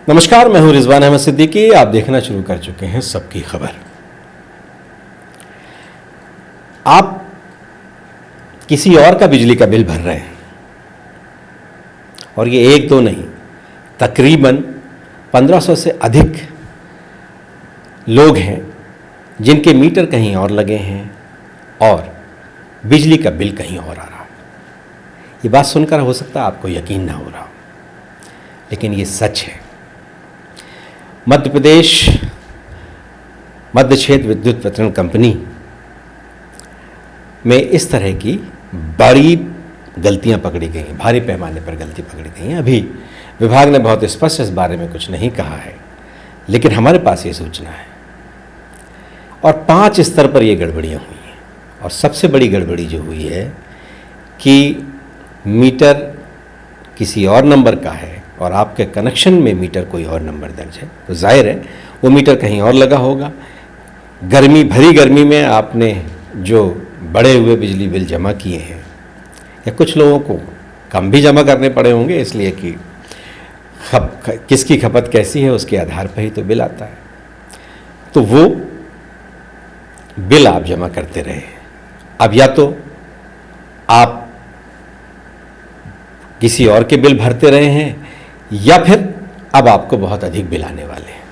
नमस्कार, मैं हूं रिजवान अहमद सिद्दीकी। आप देखना शुरू कर चुके हैं सबकी खबर। आप किसी और का बिजली का बिल भर रहे हैं और ये एक दो नहीं, तकरीबन 1500 से अधिक लोग हैं जिनके मीटर कहीं और लगे हैं और बिजली का बिल कहीं और आ रहा है। ये बात सुनकर हो सकता है आपको यकीन ना हो रहा हो, लेकिन ये सच है। मध्य प्रदेश मध्य क्षेत्र विद्युत वितरण कंपनी में इस तरह की बड़ी गलतियां पकड़ी गई हैं, भारी पैमाने पर गलती पकड़ी गई हैं। अभी विभाग ने बहुत स्पष्ट इस बारे में कुछ नहीं कहा है, लेकिन हमारे पास ये सूचना है और 5 स्तर पर ये गड़बड़ियां हुई हैं। और सबसे बड़ी गड़बड़ी जो हुई है कि मीटर किसी और नंबर का है और आपके कनेक्शन में मीटर कोई और नंबर दर्ज है, तो जाहिर है वो मीटर कहीं और लगा होगा। भरी गर्मी में आपने जो बढ़े हुए बिजली बिल जमा किए हैं, या कुछ लोगों को कम भी जमा करने पड़े होंगे, इसलिए कि किसकी खपत कैसी है उसके आधार पर ही तो बिल आता है, तो वो बिल आप जमा करते रहे। अब या तो आप किसी और के बिल भरते रहे हैं या फिर अब आपको बहुत अधिक बिल आने वाले हैं।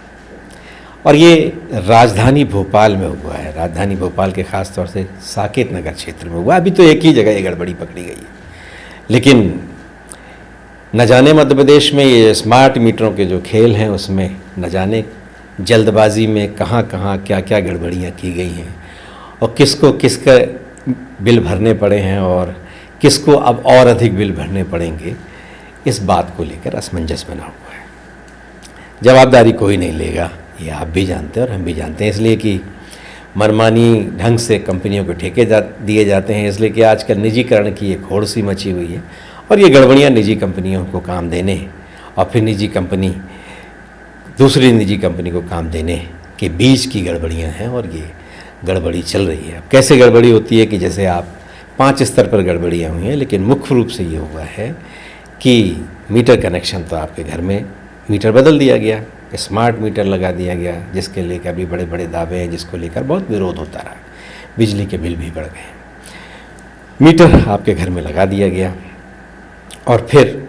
और ये राजधानी भोपाल में हुआ है, राजधानी भोपाल के ख़ास तौर से साकेत नगर क्षेत्र में हुआ। अभी तो एक ही जगह ये गड़बड़ी पकड़ी गई है, लेकिन न जाने मध्य प्रदेश में ये स्मार्ट मीटरों के जो खेल हैं उसमें न जाने जल्दबाजी में कहाँ कहाँ क्या क्या गड़बड़ियाँ की गई हैं और किसको किसका बिल भरने पड़े हैं और किसको अब और अधिक बिल भरने पड़ेंगे, इस बात को लेकर असमंजस बना हुआ है। जवाबदारी कोई नहीं लेगा, ये आप भी जानते हैं और हम भी जानते हैं, इसलिए कि मनमानी ढंग से कंपनियों को ठेके दिए जाते हैं, इसलिए कि आजकल निजीकरण की एक होड़ सी मची हुई है और ये गड़बड़ियाँ निजी कंपनियों को काम देने और फिर निजी कंपनी दूसरी निजी कंपनी को काम देने के बीच की गड़बड़ियाँ हैं और ये गड़बड़ी चल रही है। अब कैसे गड़बड़ी होती है कि जैसे आप 5 स्तर पर गड़बड़ियाँ हुई हैं, लेकिन मुख्य रूप से ये हुआ है कि मीटर कनेक्शन तो आपके घर में मीटर बदल दिया गया, स्मार्ट मीटर लगा दिया गया, जिसके लेकर अभी बड़े बड़े दावे हैं, जिसको लेकर बहुत विरोध होता रहा। बिजली के बिल भी बढ़ गए, मीटर आपके घर में लगा दिया गया और फिर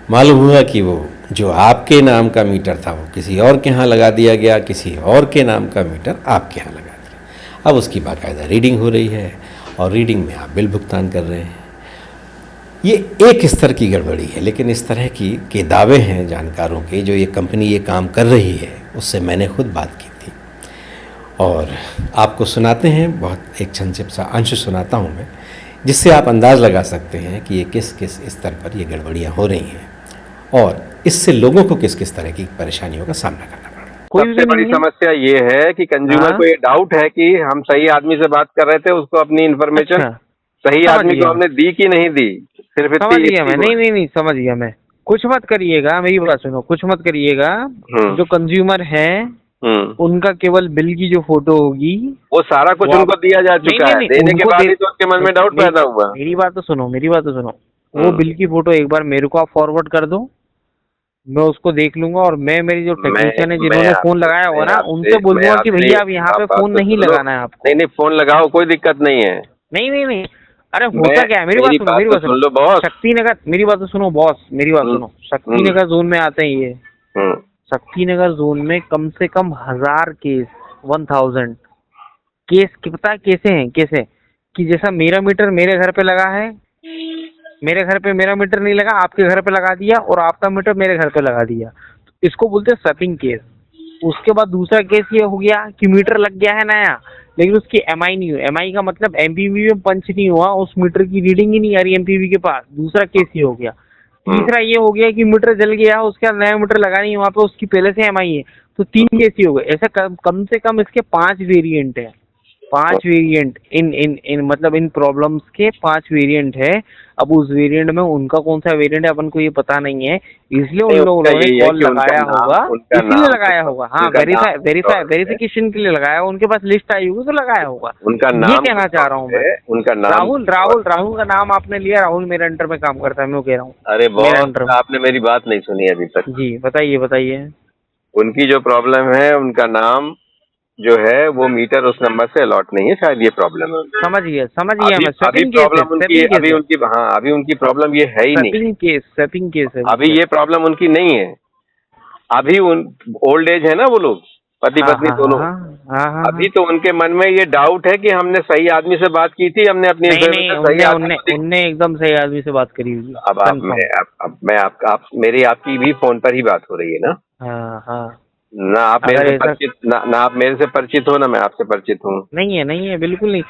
मालूम हुआ कि वो जो आपके नाम का मीटर था वो किसी और के यहाँ लगा दिया गया, किसी और के नाम का मीटर आपके यहाँ लगा दिया। अब उसकी बाकायदा रीडिंग हो रही है और रीडिंग में आप बिल भुगतान कर रहे हैं। ये एक स्तर की गड़बड़ी है, लेकिन इस तरह के दावे हैं जानकारों के, जो ये कंपनी ये काम कर रही है, उससे मैंने खुद बात की थी और आपको सुनाते हैं। बहुत एक संक्षिप्त सा अंश सुनाता हूँ मैं, जिससे आप अंदाज़ लगा सकते हैं कि ये किस किस स्तर पर ये गड़बड़ियाँ हो रही हैं और इससे लोगों को किस किस तरह की परेशानियों का सामना करना पड़ रहा है। सबसे बड़ी समस्या ये है कि कंज्यूमर को ये डाउट है कि हम सही आदमी से बात कर रहे थे, उसको अपनी इन्फॉर्मेशन सही आदमी को हमने दी कि नहीं दी। सिर्फ समझ गया मैं, नहीं समझ गया मैं। कुछ मत करिएगा, मेरी बात सुनो, कुछ मत करिएगा। जो कंज्यूमर हैं उनका केवल बिल की जो फोटो होगी वो सारा कुछ उनको दिया जा चुका है। देने के बाद ही तो उसके मन में डाउट पैदा हुआ। मेरी बात तो सुनो। वो बिल की फोटो एक बार मेरे को आप फॉरवर्ड कर दो, मैं उसको देख लूंगा और मैं मेरी जो टेक्नीशियन है जिन्होंने फोन लगाया होगा ना, उनसे बोलूंगा कि भैया अब यहाँ पे फोन नहीं लगाना है आपको। नहीं, फोन लगाओ, कोई दिक्कत नहीं है। नहीं, अरे होता क्या है, मेरी बात सुनो लो बॉस। शक्तिनगर, मेरी बात तो सुनो बॉस, मेरी बात सुनो। शक्तिनगर जोन में आते हैं ये। शक्तिनगर जोन में कम से कम 1000 केस, 1000 केस की पता है कैसे कि जैसा मेरा मीटर मेरे घर पे लगा है, मेरे घर पे मेरा मीटर नहीं लगा, आपके घर पे लगा दिया, और आपका मीटर मेरे घर पे लगा दिया, तो इसको बोलते हैं स्वैपिंग केस। उसके बाद दूसरा केस ये हो गया कि मीटर लग गया है नया, लेकिन उसकी एमआई नहीं हुई। एमआई का मतलब एमपीवी में पंच नहीं हुआ, उस मीटर की रीडिंग ही नहीं आ रही एमपीवी के पास। दूसरा केस ये हो गया। तीसरा ये हो गया कि मीटर जल गया, उसके बाद नया मीटर लगा नहीं, वहाँ पे उसकी पहले से एमआई है, तो 3 केस ही हो गए। ऐसा कम से कम इसके 5 वेरिएंट है। 5 वेरिएंट इन मतलब इन प्रॉब्लम्स के 5 वेरिएंट है। अब उस वेरिएंट में उनका कौन सा वेरिएंट है अपन को ये पता नहीं है, इसलिए उन लोगों ने कॉल लगाया होगा, इसलिए लगाया होगा। हाँ, वेरिफिकेशन के लिए लगाया, उनके पास लिस्ट आई होगी तो लगाया होगा। उनका नाम ये कहना चाह रहा हूँ मैं। उनका नाम राहुल का नाम आपने लिया। राहुल मेरे अंडर में काम करता है, मैं कह रहा हूँ। अरे बहुत, आपने मेरी बात नहीं सुनी अभी तक। जी बताइए। उनकी जो प्रॉब्लम है, उनका नाम जो है वो मीटर उस नंबर से अलॉट नहीं है, शायद ये प्रॉब्लम है। समझ गया अभी प्रॉब्लम उनकी, अभी उनकी प्रॉब्लम ये है ही नहीं। स्वैपिंग केस है। अभी ये प्रॉब्लम उनकी नहीं है। अभी उन ओल्ड एज है ना वो लोग, पति पत्नी दोनों। अभी तो उनके मन में ये डाउट है कि हमने सही आदमी से बात की थी, हमने अपनी उनने एकदम सही आदमी से बात करी हुई। अब आपकी भी फोन पर ही बात हो रही है ना। हाँ। ना आप मेरे से परिचित, ना आप मेरे से परिचित हो, ना मैं आपसे परिचित हूँ। नहीं है बिल्कुल नहीं।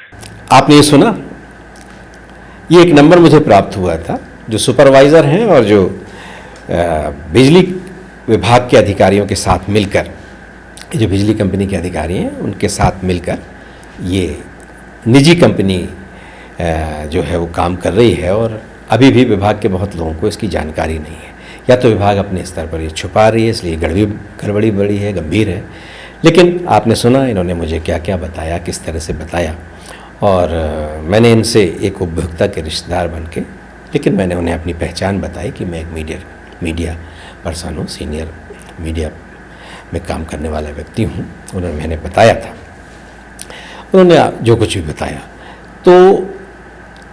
आपने ये सुना, ये एक नंबर मुझे प्राप्त हुआ था, जो सुपरवाइजर हैं और जो बिजली विभाग के अधिकारियों के साथ मिलकर, जो बिजली कंपनी के अधिकारी हैं उनके साथ मिलकर ये निजी कंपनी जो है वो काम कर रही है, और अभी भी विभाग के बहुत लोगों को इसकी जानकारी नहीं है। या तो विभाग अपने स्तर पर ये छुपा रही है, इसलिए गड़बड़ी बड़ी है, गंभीर है। लेकिन आपने सुना इन्होंने मुझे क्या क्या बताया, किस तरह से बताया, और मैंने इनसे एक उपभोक्ता के रिश्तेदार बन के, लेकिन मैंने उन्हें अपनी पहचान बताई कि मैं एक मीडिया पर्सन हूँ, सीनियर मीडिया में काम करने वाला व्यक्ति हूँ। उन्होंने मैंने बताया था, उन्होंने जो कुछ भी बताया। तो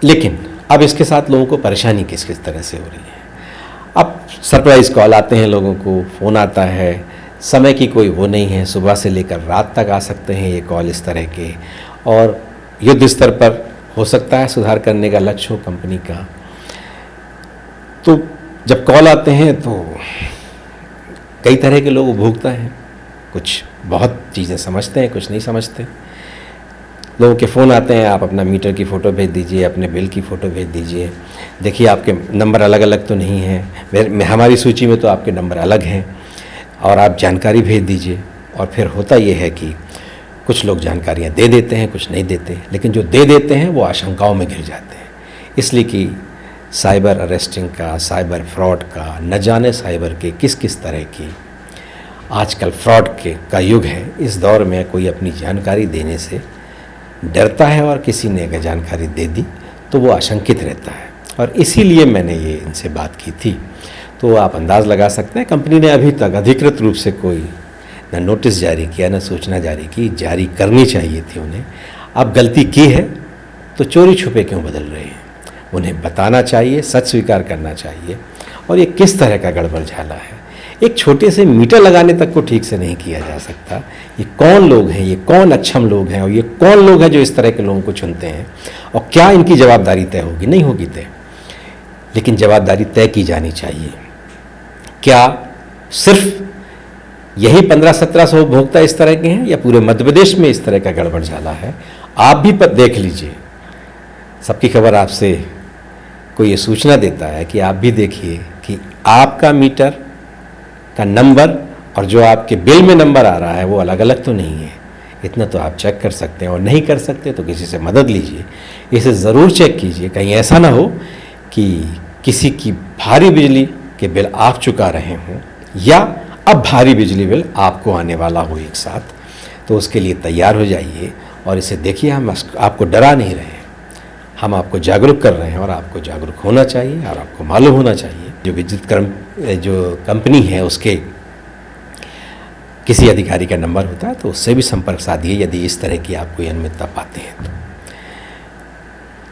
लेकिन अब इसके साथ लोगों को परेशानी किस किस तरह से हो रही है। अब सरप्राइज़ कॉल आते हैं लोगों को, फ़ोन आता है, समय की कोई वो नहीं है, सुबह से लेकर रात तक आ सकते हैं ये कॉल इस तरह के, और युद्ध स्तर पर हो सकता है सुधार करने का लक्ष्य हो कंपनी का। तो जब कॉल आते हैं तो कई तरह के लोग उपभोक्ता हैं, कुछ बहुत चीज़ें समझते हैं, कुछ नहीं समझते। लोगों के फ़ोन आते हैं, आप अपना मीटर की फ़ोटो भेज दीजिए, अपने बिल की फ़ोटो भेज दीजिए, देखिए आपके नंबर अलग अलग तो नहीं हैं, हमारी सूची में तो आपके नंबर अलग हैं, और आप जानकारी भेज दीजिए। और फिर होता ये है कि कुछ लोग जानकारियाँ दे देते हैं, कुछ नहीं देते, लेकिन जो दे देते हैं वो आशंकाओं में घिर जाते हैं, इसलिए कि साइबर अरेस्टिंग का, साइबर फ्रॉड का, न जाने साइबर के किस किस तरह की आजकल फ्रॉड का युग है। इस दौर में कोई अपनी जानकारी देने से डरता है, और किसी ने अगर जानकारी दे दी तो वो आशंकित रहता है, और इसीलिए मैंने ये इनसे बात की थी। तो आप अंदाज़ लगा सकते हैं, कंपनी ने अभी तक अधिकृत रूप से कोई न नोटिस जारी किया, न सूचना जारी की, जारी करनी चाहिए थी उन्हें। अब गलती की है तो चोरी छुपे क्यों बदल रहे हैं, उन्हें बताना चाहिए, सच स्वीकार करना चाहिए। और ये किस तरह का गड़बड़ झाला है, एक छोटे से मीटर लगाने तक को ठीक से नहीं किया जा सकता। ये कौन लोग हैं, ये कौन अक्षम लोग हैं, और ये कौन लोग हैं जो इस तरह के लोगों को चुनते हैं, और क्या इनकी जवाबदारी तय होगी? नहीं होगी तय, लेकिन जवाबदारी तय की जानी चाहिए। क्या सिर्फ यही 1500-1700 उपभोक्ता इस तरह के हैं, या पूरे मध्य प्रदेश में इस तरह का गड़बड़ झाला है? आप भी देख लीजिए, सबकी खबर आपसे कोई ये सूचना देता है कि आप भी देखिए कि आपका मीटर का नंबर और जो आपके बिल में नंबर आ रहा है वो अलग अलग तो नहीं है। इतना तो आप चेक कर सकते हैं, और नहीं कर सकते तो किसी से मदद लीजिए, इसे ज़रूर चेक कीजिए। कहीं ऐसा ना हो कि किसी की भारी बिजली के बिल आप चुका रहे हों, या अब भारी बिजली बिल आपको आने वाला हो एक साथ। तो उसके लिए तैयार हो जाइए, और इसे देखिए, हम आपको डरा नहीं रहे हैं, हम आपको जागरूक कर रहे हैं, और आपको जागरूक होना चाहिए, और आपको मालूम होना चाहिए जो कंपनी है उसके किसी अधिकारी का नंबर होता है तो उससे भी संपर्क साधिए यदि इस तरह की आप कोई अनियमितता पाते हैं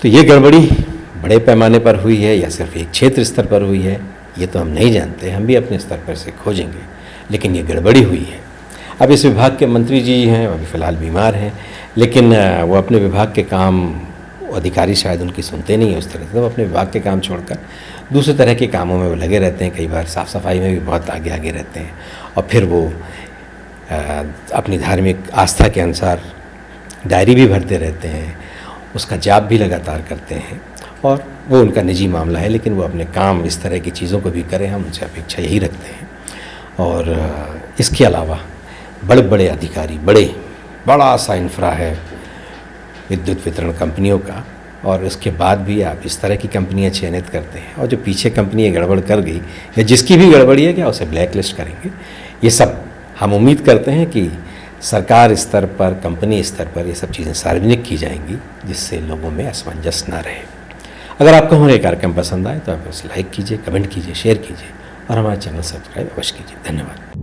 तो ये गड़बड़ी बड़े पैमाने पर हुई है या सिर्फ एक क्षेत्र स्तर पर हुई है ये तो हम नहीं जानते, हम भी अपने स्तर पर से खोजेंगे, लेकिन ये गड़बड़ी हुई है। अब इस विभाग के मंत्री जी हैं, अभी फ़िलहाल बीमार हैं, लेकिन वो अपने विभाग के काम, अधिकारी शायद उनकी सुनते नहीं है उस तरह से, तो अपने विभाग के काम छोड़कर दूसरे तरह के कामों में वो लगे रहते हैं। कई बार साफ़ सफाई में भी बहुत आगे आगे रहते हैं, और फिर वो अपनी धार्मिक आस्था के अनुसार डायरी भी भरते रहते हैं, उसका जाप भी लगातार करते हैं, और वो उनका निजी मामला है, लेकिन वो अपने काम इस तरह की चीज़ों को भी करें, हम उनसे अपेक्षा यही रखते हैं। और इसके अलावा बड़े बड़े अधिकारी, बड़ा सा इंफ्रा है, विद्युत वितरण कंपनियों का, और उसके बाद भी आप इस तरह की कंपनियां चयनित करते हैं, और जो पीछे कंपनी गड़बड़ कर गई या जिसकी भी गड़बड़ी है क्या उसे ब्लैक लिस्ट करेंगे। ये सब हम उम्मीद करते हैं कि सरकार स्तर पर, कंपनी स्तर पर ये सब चीज़ें सार्वजनिक की जाएंगी, जिससे लोगों में असमंजस ना रहे। अगर आपको हमारे कार्यक्रम पसंद आए तो आप उसे लाइक कीजिए, कमेंट कीजिए, शेयर कीजिए और हमारे चैनल सब्सक्राइब अवश्य कीजिए। धन्यवाद।